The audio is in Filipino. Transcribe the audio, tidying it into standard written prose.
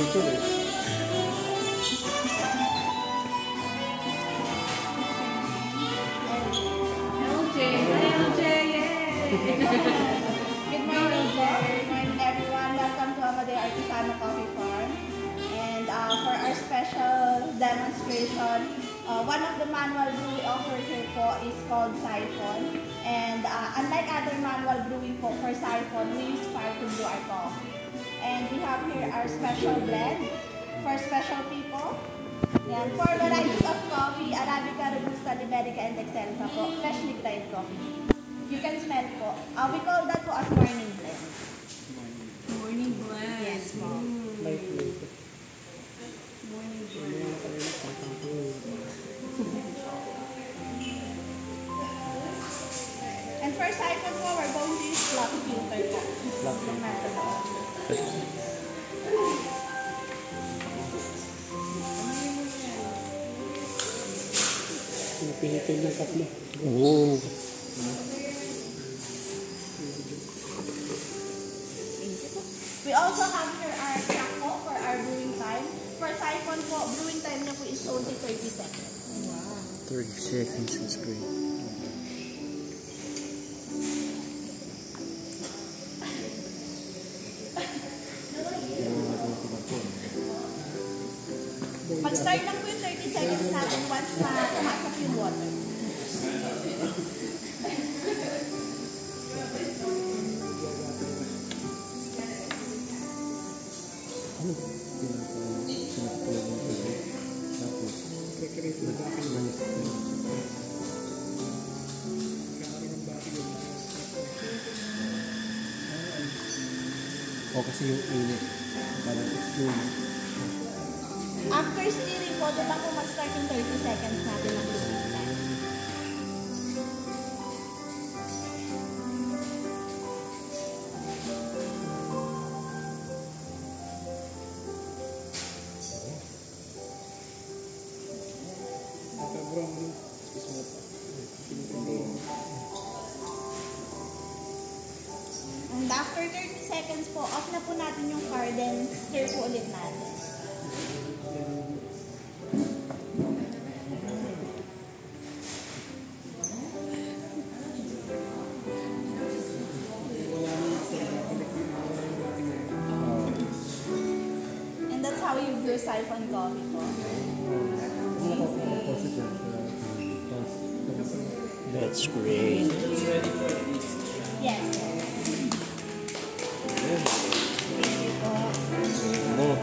picture eh. Good morning po. Good morning everyone. Welcome to Amadeo Artesano Coffee Farm. And for our special demonstration, one of the manual brew we offer here po is called siphon. And unlike other manual brewing po, for siphon, we use fire to brew our coffee. And we have here our special blend for special people. Yan, 4 varieties of coffee: Arabica, Robusta, Liberica, and Excelsa po. Freshly grind coffee. You can smell po. We call that po as morning blend. Morning blend. Yes po. Morning blend. And for siphon po, we're going to use fluff filter po. Yung nasa loob. Pinitin ng cup mo. Oo. We also have here our clock po for our brewing time. For siphon po, brewing time niya po is only 30 seconds. Wow. 30 seconds is great. Mag-start lang po yung 30 seconds natin once na tumasok yung water. O kasi yung init. Parang yung After stirring po, doon lang po mag-start yung 30 seconds natin ng brewing time. And after 30 seconds po, off na po natin yung car, then stir po ulit natin. And that's how you brew siphon coffee po. That's great. Yes. Thank you po. Oh.